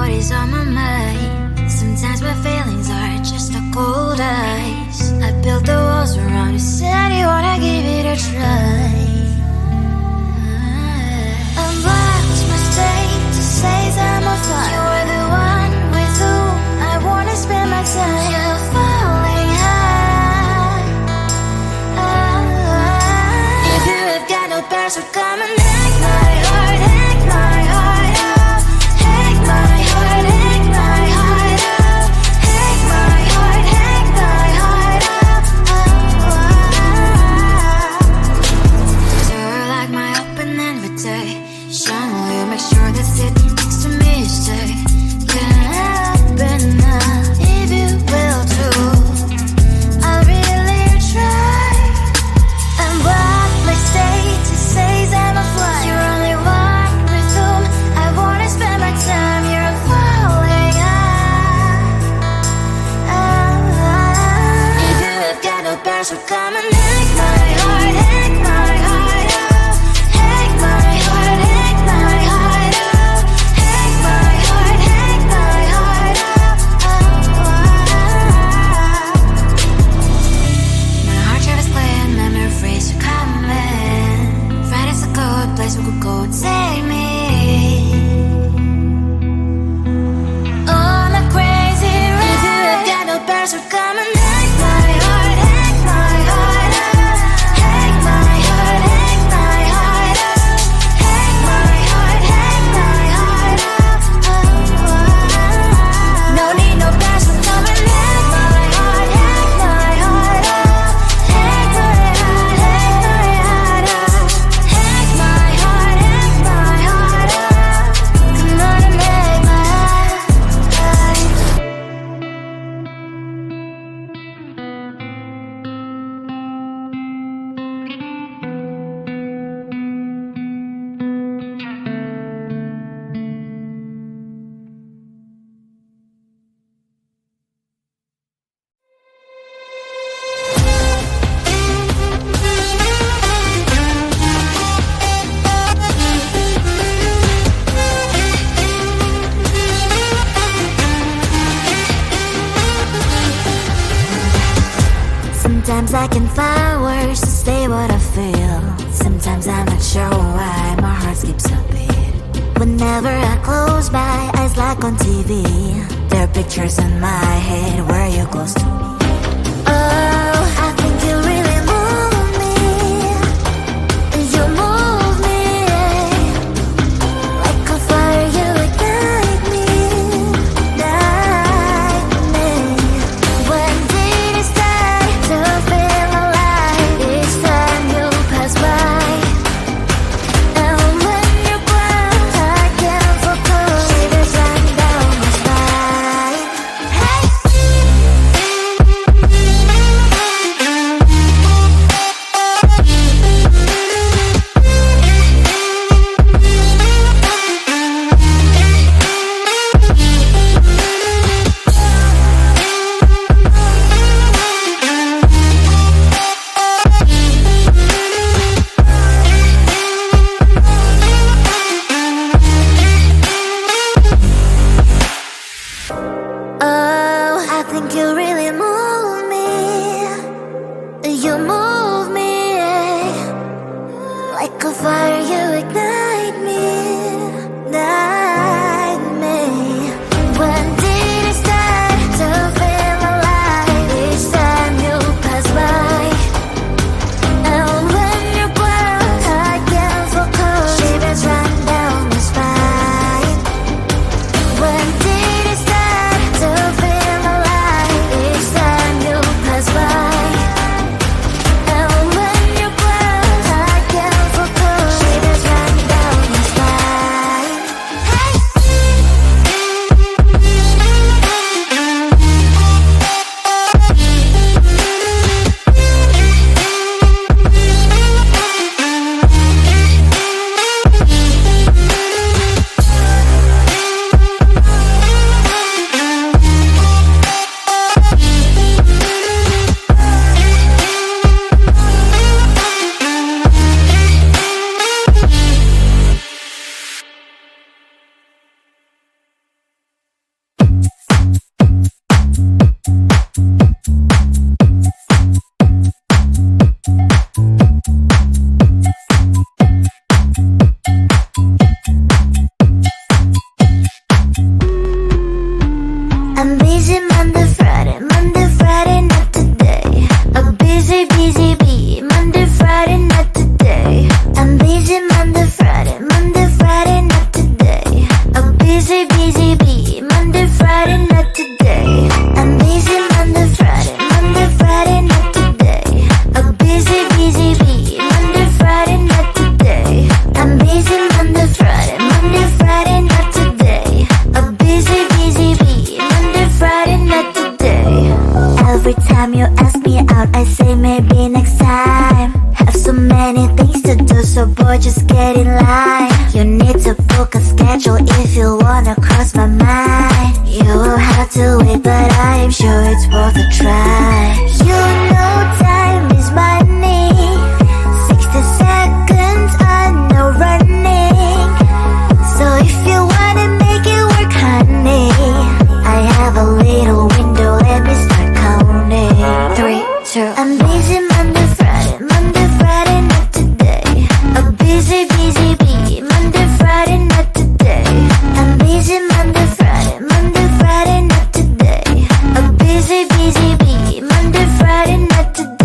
what is on my mind. Sometimes my feelings are just a cold ice. I built the walls around you, said you wanna give it a try. I'm lost my state to say I'm a fly. You were the one with whom I wanna spend my time. You're falling high. If you have got no bears, so come and hack my heart, hack my heart out. Hack my heart, hack my heart out. Hack my heart, hack my heart out. You're like my open invitation. Will you make sure that sitting next to me you stay? Can happen now if you will too. I'll really try. And what my state to say I'm a fly. You're only one with whom I wanna spend my time. You're falling high. If you have got no bears, so come and hack my heart, hack my heart out. Hack my heart, hack my heart out. Hack my heart, hack my heart out. My heart travels playing memories are coming. Friday's a good place we could go and take me. On a crazy ride. If you have got no bears, so come and hack my heart, hack my heart out. Hack my heart, hack my heart out. Hack my heart, hack my heart out. No need no bears, so come and hack my heart, hack my heart out. Hack my heart, hack my heart out. Hack my heart, hack my heart out. Come on and make my heart. Sometimes I can find words to say what I feel. Sometimes I'm not sure why my heart skips a beat. Whenever I close my eyes like on TV, there are pictures in my head where you're close to me. Oh, I think you really move me. You move me like a fire, you ignite me, ignite me. When did it start to feel alive? Each time you pass by, and when you cry, I can't focus. Shivers run down my spine. Hey. busy, busy bee. Monday, Friday, not today. I'm busy Monday, Friday, Monday, Friday, not today. A busy, busy bee. Monday, Friday, not today. I'm busy Monday, Friday, Monday, Friday, not today. A busy, busy bee. Monday, Friday, not today. Every time you ask me out, I say maybe next time. Have so many things to do, so boy, just get in line. You need to book a schedule if you wanna cross my mind. You will have to wait, but I am sure it's worth a try. You know time is money. 60 seconds on no running. So if you wanna make it work, honey, I have a little window, let me start counting. 3, 2, I'm busy Monday, Friday, Monday, Friday, not today. A busy, busy bee. Monday, Friday, not today. I'm busy Monday, Friday, Monday, Friday, not today. A busy, busy bee. Monday, Friday, not today.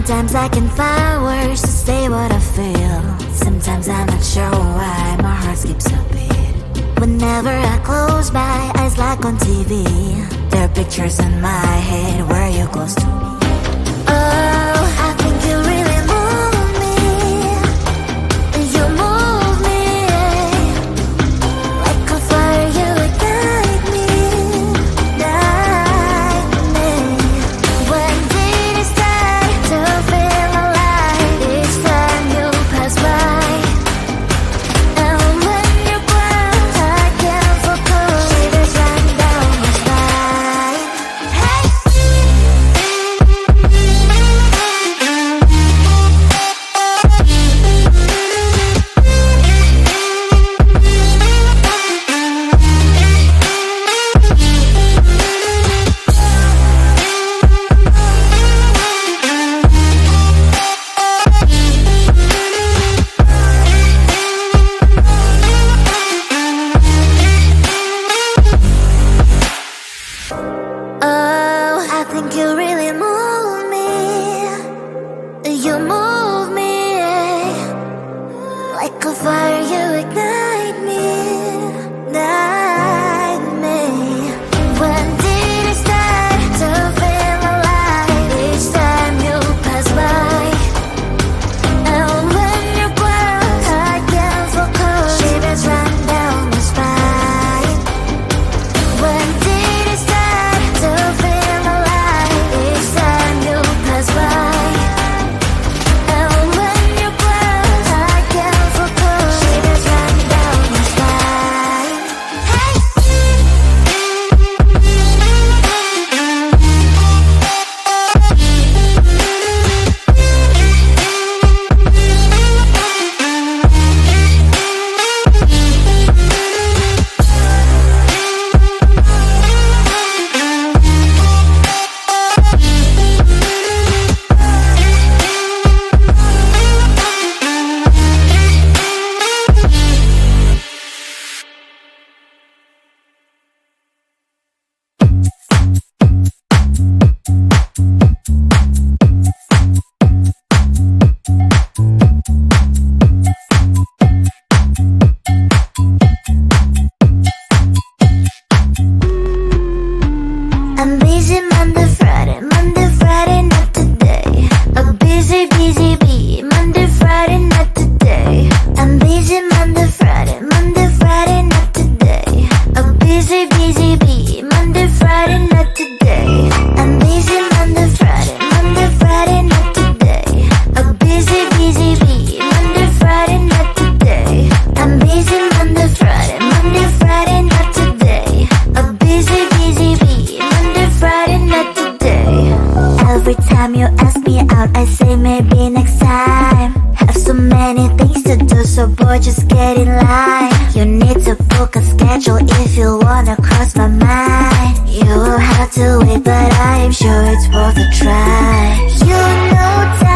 Sometimes I can find words to say what I feel. Sometimes I'm not sure why my heart skips a beat. Whenever I close my eyes like on TV, there are pictures in my head where you're close to me. Oh, I think you really move me. You move me like a fire, you ignite me, ignite me. When did it start to feel alive? Each time you pass by, and when you're gone, I can't focus. Shivers run down my spine. Hey. Oh, I think you really move me. You move me like a fire, you ignite me, ignite me. When did it start to feel alive? Each time you pass by, and when you're gone, I can't focus. Shivers run down my spine. When did it start to feel alive? Each time you pass by, and when you're gone, I can't focus. Shivers run down my spine. Hey. I'm busy Monday, Friday, not today. A busy bee. Monday, Friday, not today. I'm busy Monday, Friday, not today. A busy bee. Monday, Friday, not today. I'm busy Monday, Friday, not today. A busy bee. Monday, Friday, not today. I'm busy Monday, Friday, not today. A busy bee. Monday, Friday, not today. Every time you ask me out, I say maybe next time. Have so many things to do, so boy, just get in line. You need to book a schedule if you wanna cross my mind. You will have to wait, but I am sure it's worth a try. You know